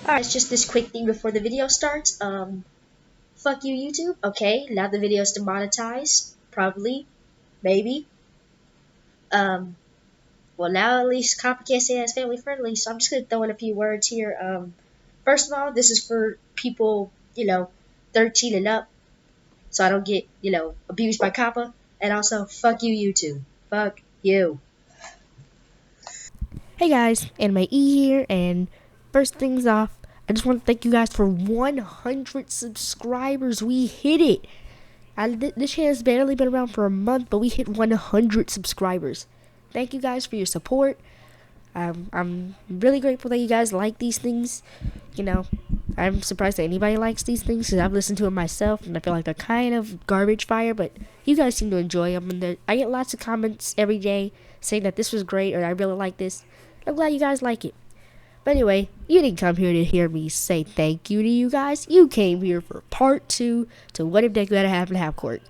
Alright, it's just this quick thing before the video starts. Fuck you, YouTube. Okay, now the video's demonetized. Probably. Maybe. Um, well, now at least Copper can't say that's family friendly, so I'm just gonna throw in a few words here. First of all, this is for people, 13 and up, so I don't get, abused by Copper. And also, fuck you, YouTube. Fuck you. Hey guys, Anime E here, and first things off, I just want to thank you guys for 100 subscribers. We hit it. This channel has barely been around for a month, but we hit 100 subscribers. Thank you guys for your support. I'm really grateful that you guys like these things. I'm surprised that anybody likes these things because I've listened to them myself, and I feel like they're kind of garbage fire, but you guys seem to enjoy them. And I get lots of comments every day saying that this was great or I really like this. I'm glad you guys like it. But anyway, you didn't come here to hear me say thank you to you guys. You came here for part 2 to What If Deku Had a Half and Half Quirk.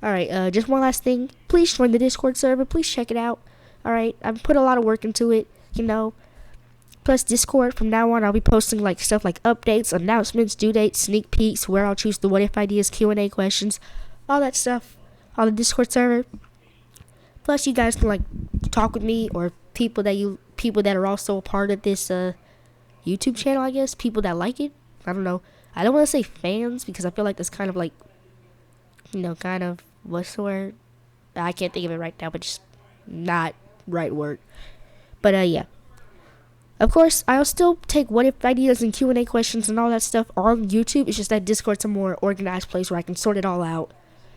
Alright, just one last thing. Please join the Discord server. Please check it out. Alright, I've put a lot of work into it, Plus Discord, from now on I'll be posting stuff like updates, announcements, due dates, sneak peeks, where I'll choose the what if ideas, Q&A questions, all that stuff on the Discord server. Plus you guys can talk with me or people that are also a part of this YouTube channel, I guess. People that like it. I don't know. I don't want to say fans because I feel like that's kind of what's the word? I can't think of it right now, but just not right word. But yeah. Of course, I'll still take what if ideas and Q&A questions and all that stuff on YouTube. It's just that Discord's a more organized place where I can sort it all out.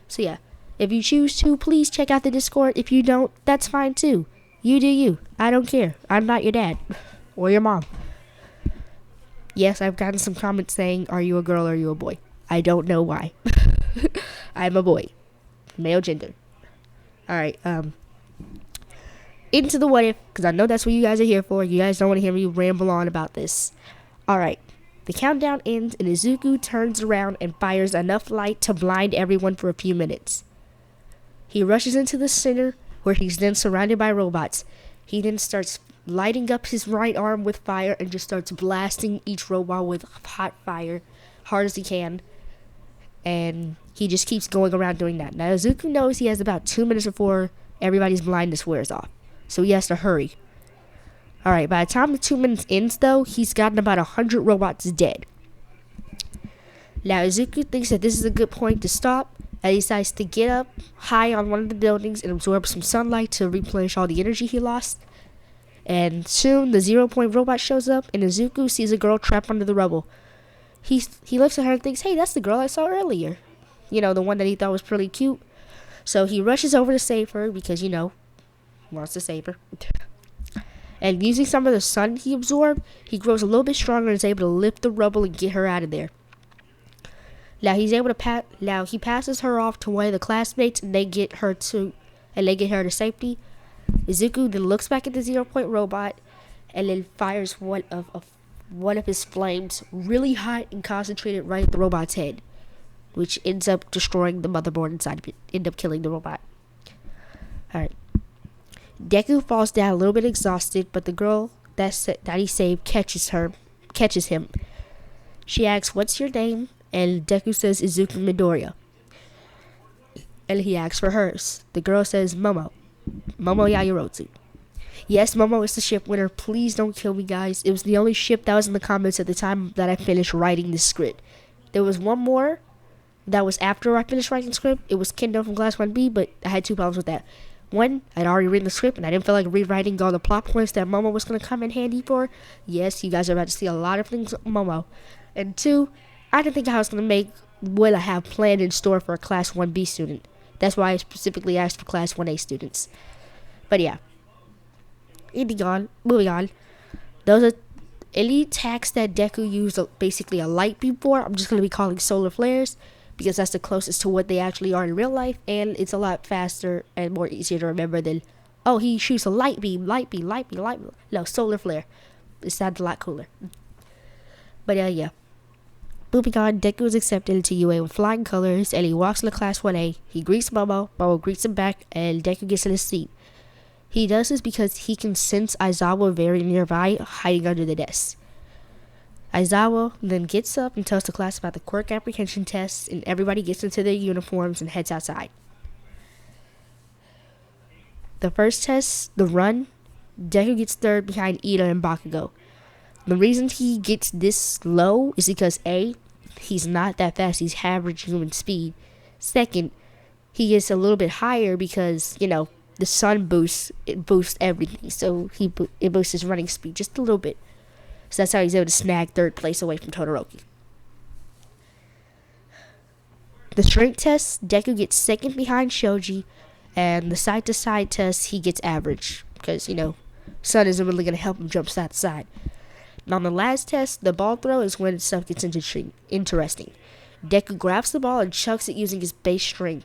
So yeah, if you choose to, please check out the Discord. If you don't, that's fine too. You do you. I don't care. I'm not your dad. Or your mom. Yes, I've gotten some comments saying, are you a girl or are you a boy? I don't know why. I'm a boy. Male gender. Alright, into the what if, because I know that's what you guys are here for. You guys don't want to hear me ramble on about this. Alright, the countdown ends and Izuku turns around and fires enough light to blind everyone for a few minutes. He rushes into the center, where he's then surrounded by robots. He then starts lighting up his right arm with fire and just starts blasting each robot with hot fire, hard as he can. And he just keeps going around doing that. Now, Izuku knows he has about 2 minutes before everybody's blindness wears off, so he has to hurry. Alright, by the time the 2 minutes ends, though, he's gotten about 100 robots dead. Now, Izuku thinks that this is a good point to stop, and he decides to get up high on one of the buildings and absorb some sunlight to replenish all the energy he lost. And soon, the 0 Point robot shows up, and Izuku sees a girl trapped under the rubble. He looks at her and thinks, hey, that's the girl I saw earlier. The one that he thought was pretty cute. So he rushes over to save her because, wants to save her. And using some of the sun he absorbed, he grows a little bit stronger and is able to lift the rubble and get her out of there. Now he passes her off to one of the classmates, and they get her to safety. Izuku then looks back at the 0 Point robot, and then fires one of his flames really hot and concentrated right at the robot's head, which ends up destroying the motherboard inside of it, end up killing the robot. Alright. Deku falls down a little bit exhausted, but the girl that he saved catches him. She asks, what's your name? And Deku says Izuku Midoriya. And he asks for hers. The girl says Momo Yaoyorozu. Yes, Momo is the ship winner. Please don't kill me, guys. It was the only ship that was in the comments at the time that I finished writing this script. There was one more that was after I finished writing the script. It was Kendo from Class 1B, but I had 2 problems with that. One, I'd already written the script, and I didn't feel like rewriting all the plot points that Momo was going to come in handy for. Yes, you guys are about to see a lot of things with Momo. And 2, I didn't think I was going to make what I have planned in store for a Class 1B student. That's why I specifically asked for Class 1A students. But yeah. Moving on. Those are any attacks that Deku used basically a light beam for. I'm just going to be calling solar flares, because that's the closest to what they actually are in real life, and it's a lot faster and more easier to remember than, oh, he shoots a light beam. No, solar flare. It sounds a lot cooler. But yeah. Moving on, Deku is accepted into UA with flying colors, and he walks into Class 1A. He greets Momo greets him back, and Deku gets in his seat. He does this because he can sense Aizawa very nearby, hiding under the desk. Aizawa then gets up and tells the class about the Quirk apprehension test, and everybody gets into their uniforms and heads outside. The first test, the run, Deku gets third behind Ida and Bakugo. The reason he gets this low is because A, he's not that fast, he's average human speed. Second, he gets a little bit higher because, the sun boosts everything. So it boosts his running speed just a little bit. So that's how he's able to snag third place away from Todoroki. The strength test, Deku gets second behind Shoji, and the side-to-side test, he gets average because, sun isn't really going to help him jump side to side. And on the last test, the ball throw is when stuff gets interesting. Deku grabs the ball and chucks it using his base strength.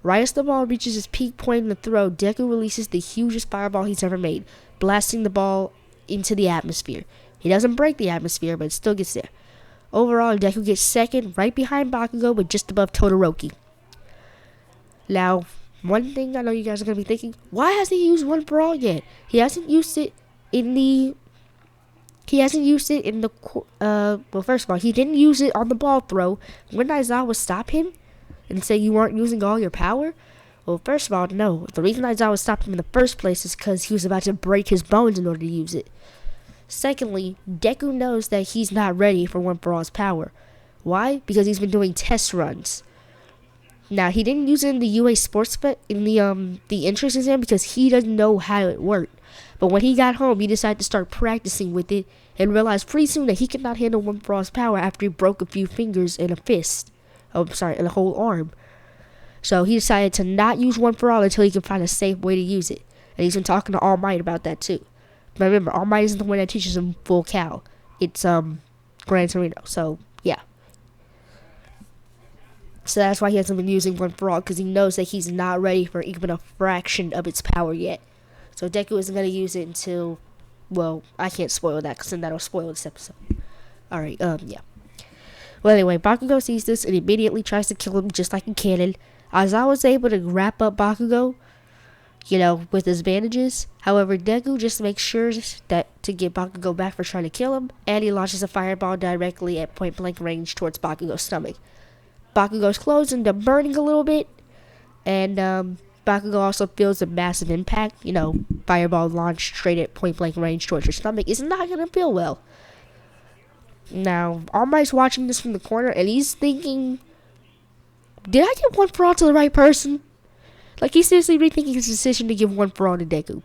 Right as the ball reaches its peak point in the throw, Deku releases the hugest fireball he's ever made, blasting the ball into the atmosphere. He doesn't break the atmosphere, but it still gets there. Overall, Deku gets second, right behind Bakugo, but just above Todoroki. Now, one thing I know you guys are going to be thinking, why hasn't he used One For All yet? He hasn't used it in the... well, first of all, he didn't use it on the ball throw. When Aizawa stopped him and say you weren't using all your power? Well, first of all, no. The reason Aizawa stopped him in the first place is because he was about to break his bones in order to use it. Secondly, Deku knows that he's not ready for One For All's power. Why? Because he's been doing test runs. Now, he didn't use it in the UA sports in the entrance exam because he doesn't know how it worked. But when he got home, he decided to start practicing with it and realized pretty soon that he could not handle One For All's power after he broke a few fingers and a fist. And a whole arm. So he decided to not use One For All until he could find a safe way to use it. And he's been talking to All Might about that too. But remember, All Might isn't the one that teaches him full Cal. It's Gran Torino. So yeah. So that's why he hasn't been using One For All, because he knows that he's not ready for even a fraction of its power yet. So Deku isn't going to use it until, well, I can't spoil that because then that'll spoil this episode. Alright, yeah. Well, anyway, Bakugo sees this and immediately tries to kill him just like a cannon. Aizawa was able to wrap up Bakugo, with his bandages. However, Deku just makes sure that to get Bakugo back for trying to kill him, and he launches a fireball directly at point-blank range towards Bakugo's stomach. Bakugo's clothes end up burning a little bit, and Bakugo also feels a massive impact. Fireball launched straight at point-blank range towards your stomach is not going to feel well. Now, All Might's watching this from the corner, and he's thinking, did I give One For All to the right person? Like, he's seriously rethinking his decision to give One For All to Deku.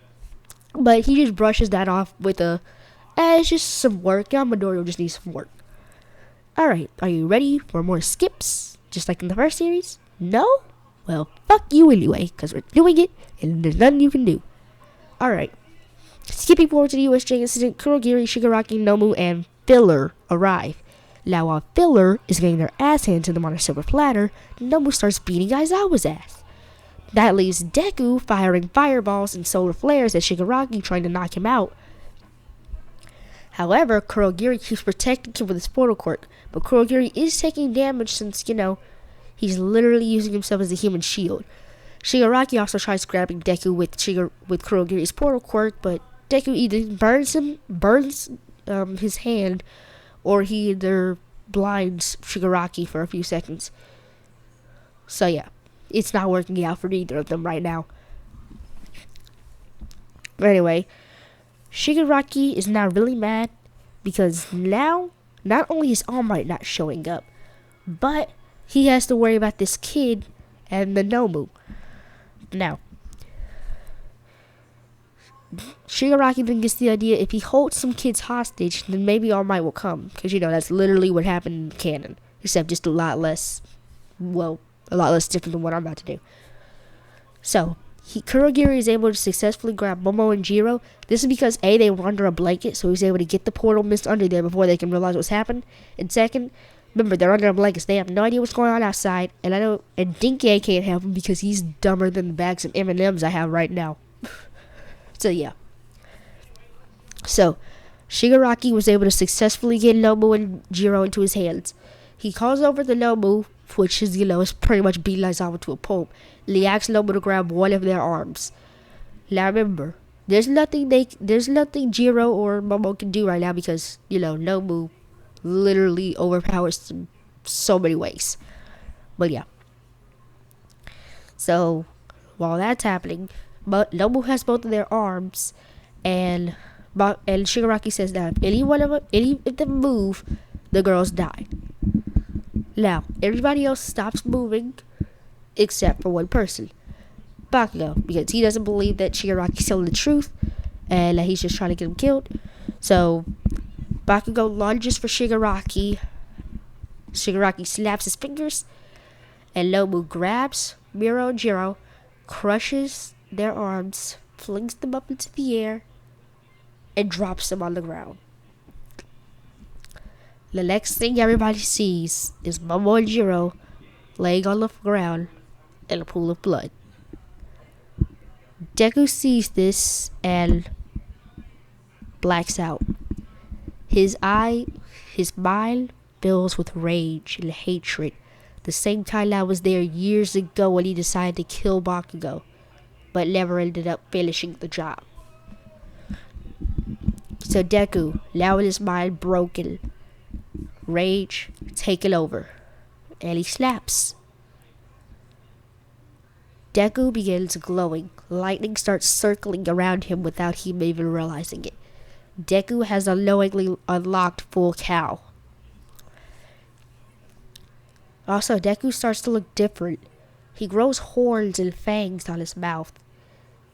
But he just brushes that off with it's just some work. Midoriya just needs some work. Alright, are you ready for more skips? Just like in the first series? No? Well, fuck you anyway, because we're doing it, and there's nothing you can do. Alright. Skipping forward to the USJ incident, Kurogiri, Shigaraki, Nomu, and Filler arrive. Now, while Filler is getting their ass handed to them on a silver platter, Nomu starts beating Aizawa's ass. That leaves Deku firing fireballs and solar flares at Shigaraki, trying to knock him out. However, Kurogiri keeps protecting him with his portal quirk, but Kurogiri is taking damage since, he's literally using himself as a human shield. Shigaraki also tries grabbing Deku with Kurogiri's portal quirk, but Deku either burns his hand, or he either blinds Shigaraki for a few seconds. So yeah, it's not working out for either of them right now. But anyway, Shigaraki is now really mad because now not only is All Might not showing up, but he has to worry about this kid and the Nomu. Now, Shigaraki then gets the idea if he holds some kids hostage, then maybe All Might will come. Because, that's literally what happened in canon. Except just a lot less different than what I'm about to do. So, Kurogiri is able to successfully grab Momo and Jiro. This is because A, they were under a blanket, so he's able to get the portal mist under there before they can realize what's happened. And second, remember, they're under a blanket, so they have no idea what's going on outside. And Dinky can't help him because he's dumber than the bags of M&Ms I have right now. So yeah. So, Shigaraki was able to successfully get Nomu and Jiro into his hands. He calls over the Nomu, which is, is pretty much beating Aizawa to a pulp. And he asks Nomu to grab one of their arms. Now remember, there's nothing Jiro or Momo can do right now because, Nomu literally overpowers them so many ways. But yeah. So while that's happening, but Nomu has both of their arms, and Shigaraki says that if any of them move, the girls die. Now everybody else stops moving except for one person, Bakugo, because he doesn't believe that Shigaraki's telling the truth and that he's just trying to get him killed. So Bakugo lunges for Shigaraki. Shigaraki snaps his fingers, and Nomu grabs Miro and Jiro, crushes their arms, flings them up into the air, and drops them on the ground. The next thing everybody sees is Momo and Jiro laying on the ground in a pool of blood. Deku sees this and blacks out. His mind fills with rage and hatred, the same kind that was there years ago when he decided to kill Bakugo, but never ended up finishing the job. So Deku, now with his mind broken, rage taken over, and he snaps. Deku begins glowing. Lightning starts circling around him without him even realizing it. Deku has unknowingly unlocked full cow. Also, Deku starts to look different. He grows horns and fangs on his mouth.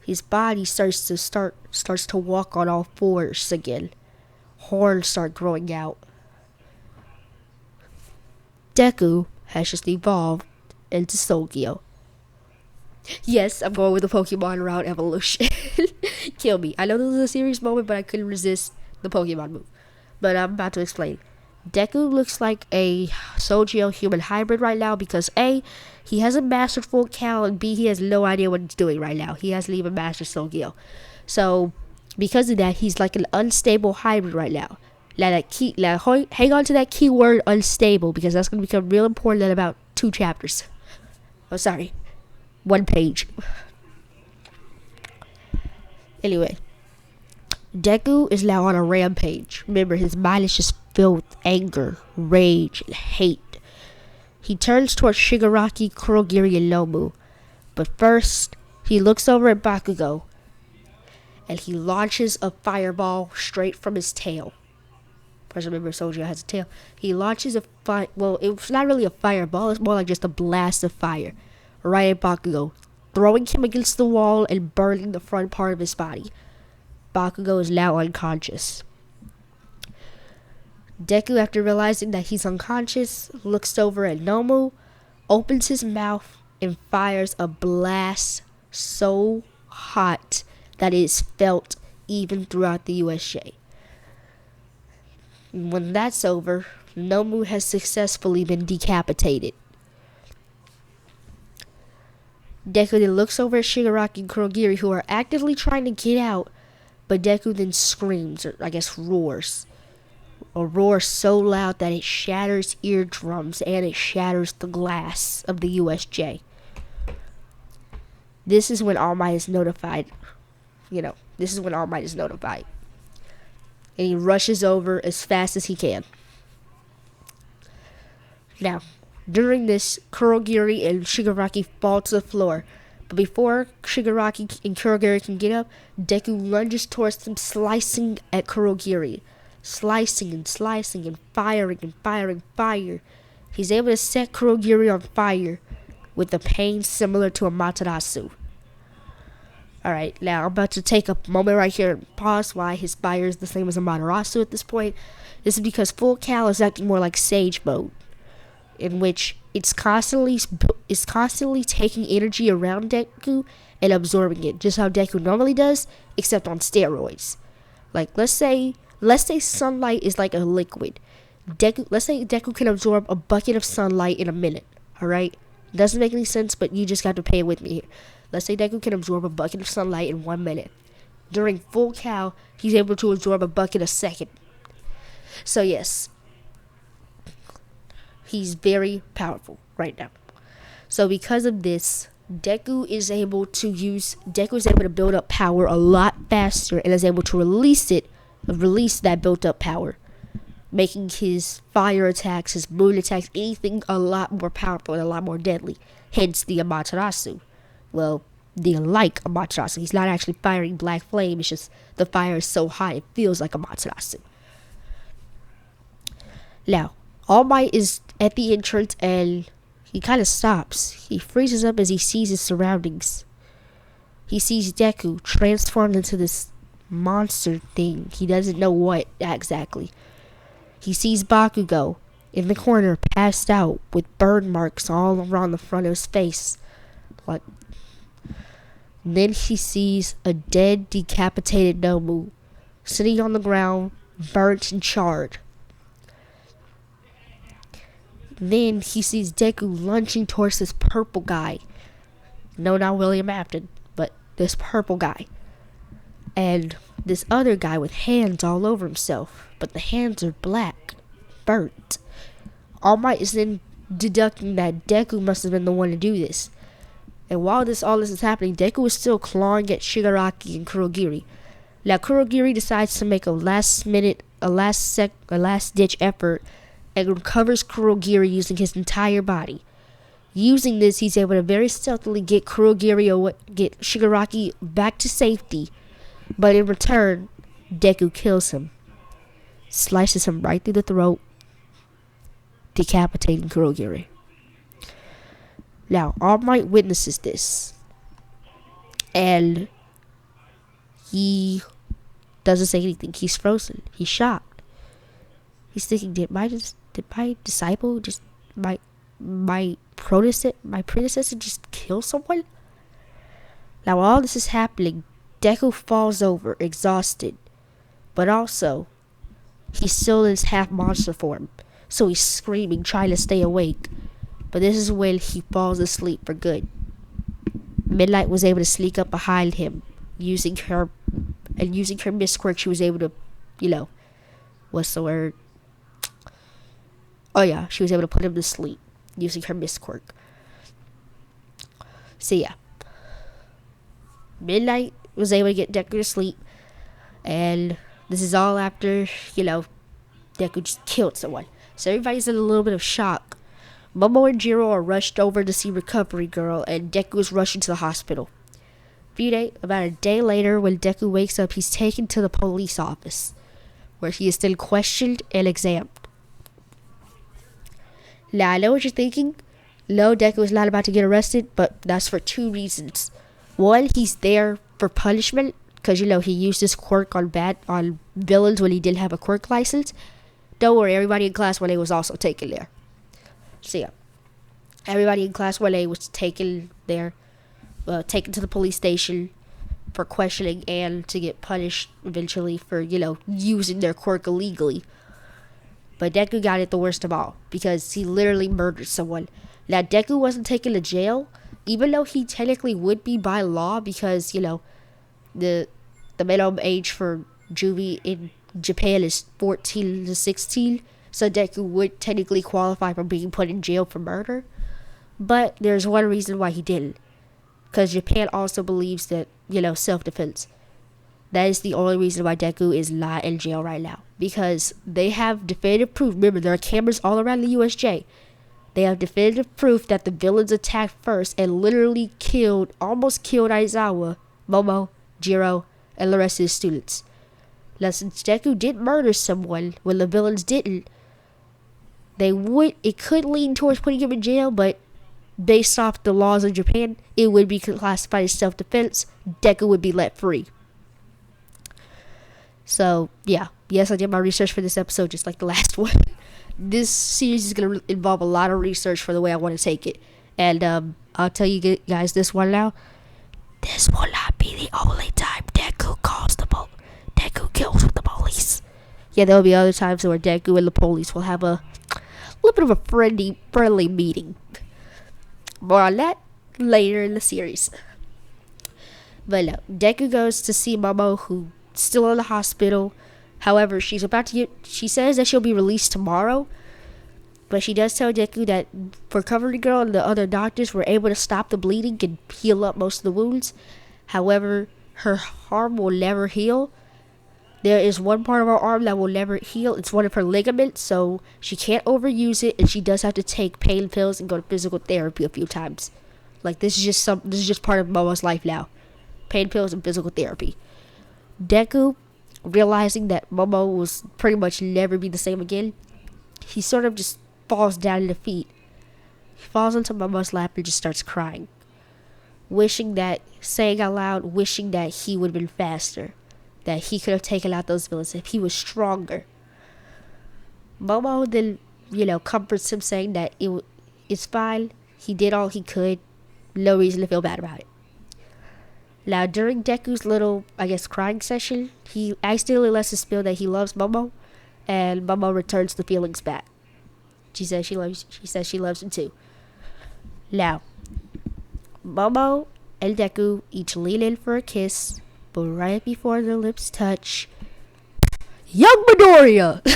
His body starts to walk on all fours again. Horns start growing out. Deku has just evolved into Sogyo. Yes, I'm going with the Pokemon route evolution. Kill me. I know this is a serious moment, but I couldn't resist the Pokemon move. But I'm about to explain. Deku looks like a Sogyo human hybrid right now because A, he hasn't mastered full cow, and B, he has no idea what he's doing right now. He hasn't even mastered Sogyo. So because of that, he's like an unstable hybrid right now. Hang on to that keyword unstable, because that's going to become real important in about 2 chapters. Oh, sorry. 1 page. Anyway, Deku is now on a rampage. Remember, his mind is just filled with anger, rage, and hate. He turns towards Shigaraki, Kurogiri, and Nomu. But first, he looks over at Bakugo, and he launches a fireball straight from his tail. Because remember, Sogyo has a tail. He launches it's not really a fireball, it's more like just a blast of fire right at Bakugo, throwing him against the wall and burning the front part of his body. Bakugo is now unconscious. Deku, after realizing that he's unconscious, looks over at Nomu, opens his mouth, and fires a blast so hot that it is felt even throughout the USJ. When that's over, Nomu has successfully been decapitated. Deku then looks over at Shigaraki and Kurogiri, who are actively trying to get out, but Deku then screams, or I guess roars. A roar so loud that it shatters eardrums and it shatters the glass of the USJ. This is when All Might is notified. This is when All Might is notified. And he rushes over as fast as he can. Now, during this, Kurogiri and Shigaraki fall to the floor. But before Shigaraki and Kurogiri can get up, Deku lunges towards them, slicing at Kurogiri. Slicing and firing fire. He's able to set Kurogiri on fire with a pain similar to a Materasu. Alright, now I'm about to take a moment right here and pause why his fire is the same as a Materasu at this point. This is because Full Cal is acting more like Sage mode, in which it's constantly taking energy around Deku and absorbing it, just how Deku normally does, except on steroids. Like, let's say sunlight is like a liquid. Let's say Deku can absorb a bucket of sunlight in a minute. Alright? Doesn't make any sense, but you just got to pay with me here. Let's say Deku can absorb a bucket of sunlight in 1 minute. During Full Cal, he's able to absorb a bucket a second. So yes, he's very powerful right now. So because of this, Deku is able to build up power a lot faster and is able to release that built up power making his fire attacks, his moon attacks, anything a lot more powerful and a lot more deadly. Hence the Amaterasu. Well, the like Amaterasu. He's not actually firing black flame, it's just the fire is so high it feels like Amaterasu. Now, All Might is at the entrance and he kind of stops. He freezes up as he sees his surroundings. He sees Deku transformed into this monster thing. He doesn't know what exactly. He sees Bakugo in the corner, passed out, with burn marks all around the front of his face. Like, then he sees a dead, decapitated Nomu sitting on the ground, burnt and charred. Then he sees Deku lunging towards this purple guy. No, not William Afton, but this purple guy. And this other guy with hands all over himself, but the hands are black, burnt. All Might is then deducting that Deku must have been the one to do this. And while all this is happening, Deku is still clawing at Shigaraki and Kurogiri. Now Kurogiri decides to make a last ditch effort and recovers Kurogiri using his entire body. Using this, he's able to very stealthily get Shigaraki back to safety, but in return, Deku kills him, slices him right through the throat, decapitating Kurogiri. Now, All Might witnesses this, and he doesn't say anything. He's frozen. He's shocked. He's thinking, did my disciple just my predecessor just kill someone? Now, while all this is happening, Deku falls over, exhausted, but also he's still in his half monster form, so he's screaming, trying to stay awake. But this is when he falls asleep for good. Midnight was able to sneak up behind him, using her Miss Quirk. She was able to, what's the word? Oh yeah, she was able to put him to sleep using her Miss Quirk. So yeah, Midnight was able to get Deku to sleep, and this is all after, Deku just killed someone. So everybody's in a little bit of shock. Momo and Jiro are rushed over to see Recovery Girl, and Deku is rushing to the hospital. About a day later, when Deku wakes up, he's taken to the police office, where he is then questioned and examined. Now, I know what you're thinking. No, Deku is not about to get arrested, but that's for two reasons. One, he's there for punishment, because, he used his quirk on villains when he didn't have a quirk license. Don't worry, everybody in Class 1A was also taken there. So yeah, everybody in Class 1A was taken there, taken to the police station for questioning and to get punished eventually for, using their quirk illegally. But Deku got it the worst of all, because he literally murdered someone. Now, Deku wasn't taken to jail, even though he technically would be by law, because, the minimum age for juvie in Japan is 14 to 16. So Deku would technically qualify for being put in jail for murder. But there's one reason why he didn't. Because Japan also believes that, self-defense. That is the only reason why Deku is not in jail right now. Because they have definitive proof. Remember, there are cameras all around the USJ. They have definitive proof that the villains attacked first and literally almost killed Aizawa, Momo, Jiro, and the rest of his students. Now, since Deku did murder someone when the villains didn't, it could lean towards putting him in jail, but based off the laws of Japan, it would be classified as self-defense. Deku would be let free. So, yeah. Yes, I did my research for this episode, just like the last one. This series is going to involve a lot of research for the way I want to take it. And I'll tell you guys this one now. This will not be the only time Deku kills with the police. Yeah, there will be other times where Deku and the police will have a little bit of a friendly meeting. More on that later in the series. But no, Deku goes to see Momo, who's still in the hospital. However, she says that she'll be released tomorrow. But she does tell Deku that Recovery Girl and the other doctors were able to stop the bleeding and heal up most of the wounds. However, her harm will never heal. There is one part of her arm that will never heal. It's one of her ligaments, so she can't overuse it, and she does have to take pain pills and go to physical therapy a few times. Like, this is just part of Momo's life now. Pain pills and physical therapy. Deku, realizing that Momo will pretty much never be the same again, he sort of just falls down in defeat. He falls into Momo's lap and just starts crying. Saying out loud, wishing that he would have been faster. That he could have taken out those villains if he was stronger. Momo then, comforts him, saying that it's fine. He did all he could. No reason to feel bad about it. Now, during Deku's little, crying session, he accidentally lets it spill that he loves Momo, and Momo returns the feelings back. She says she loves him too. Now, Momo and Deku each lean in for a kiss, but right before their lips touch, young Midoriya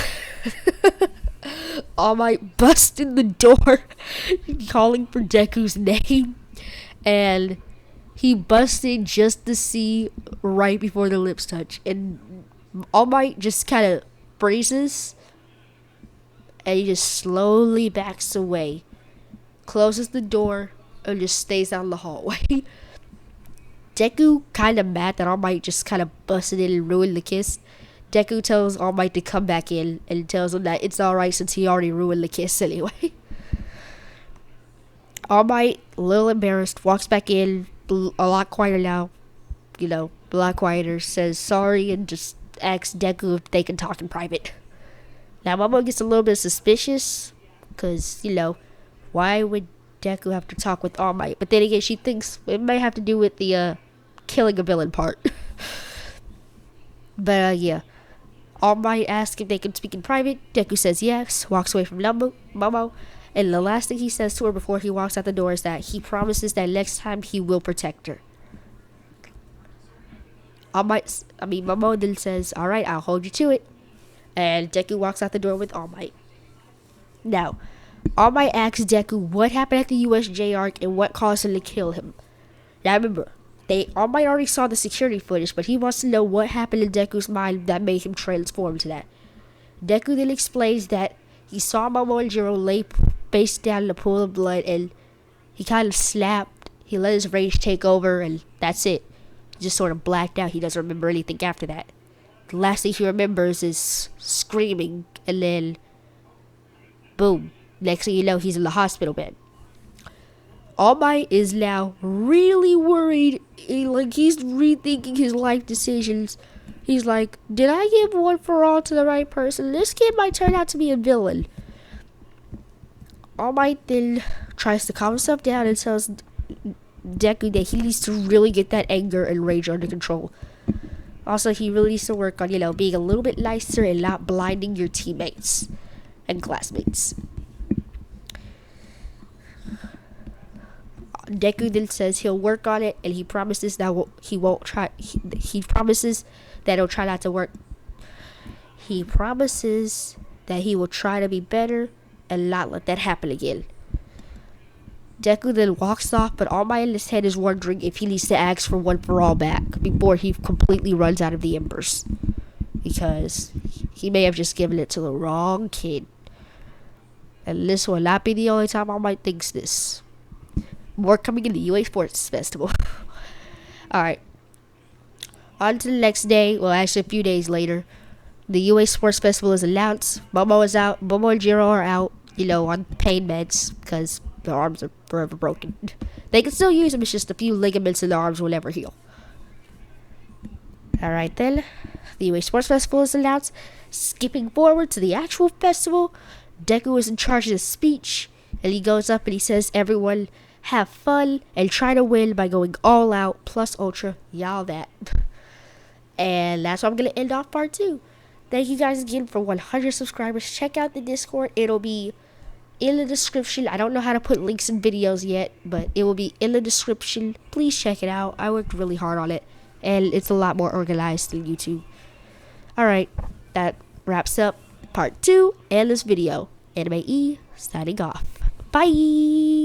All Might busts in the door, calling for Deku's name, and he busts in just to see right before their lips touch, and All Might just kind of freezes, and he just slowly backs away, closes the door, and just stays down the hallway. Deku, kind of mad that All Might just kind of busted in and ruined the kiss. Deku tells All Might to come back in and tells him that it's alright since he already ruined the kiss anyway. All Might, a little embarrassed, walks back in, a lot quieter now, a lot quieter, says sorry and just asks Deku if they can talk in private. Now Momo gets a little bit suspicious, because, why would Deku have to talk with All Might? But then again, she thinks it might have to do with the killing a villain part. But yeah, All Might asks if they can speak in private. Deku says yes, walks away from Momo, and the last thing he says to her before he walks out the door is that he promises that next time he will protect her. Momo then says, alright, I'll hold you to it. And Deku walks out the door with All Might. Now, All Might asks Deku what happened at the USJ arc and what caused him to kill him. Now remember, All Might already saw the security footage, but he wants to know what happened in Deku's mind that made him transform to that. Deku then explains that he saw Momo and Jiro lay face down in a pool of blood, and he kind of snapped. He let his rage take over, and that's it. He just sort of blacked out. He doesn't remember anything after that. The last thing he remembers is screaming, and then boom. Next thing you know, he's in the hospital bed. All Might is now really worried. He's rethinking his life decisions. He's like, did I give One for All to the right person? This kid might turn out to be a villain. All Might then tries to calm himself down and tells Deku that he needs to really get that anger and rage under control. Also, he really needs to work on, being a little bit nicer and not blinding your teammates and classmates. Deku then says he'll work on it, and he promises that he promises that he'll try not to work. He promises that he will try to be better and not let that happen again. Deku then walks off, but All Might in his head is wondering if he needs to ask for One for All back before he completely runs out of the embers, because he may have just given it to the wrong kid. And this will not be the only time All Might thinks this. More coming in the UA Sports Festival. Alright. On to the next day. Well, actually a few days later. The UA Sports Festival is announced. Momo is out. Momo and Jiro are out, on pain meds, because their arms are forever broken. They can still use them, it's just a few ligaments in their arms will never heal. Alright then. The UA Sports Festival is announced. Skipping forward to the actual festival, Deku is in charge of the speech, and he goes up and he says, everyone have fun and try to win by going all out, plus ultra, y'all that. And that's where I'm going to end off part 2. Thank you guys again for 100 subscribers. Check out the Discord. It'll be in the description. I don't know how to put links in videos yet, but it will be in the description. Please check it out. I worked really hard on it, and it's a lot more organized than YouTube. Alright, that wraps up part 2 and this video. Anime E signing off. Bye!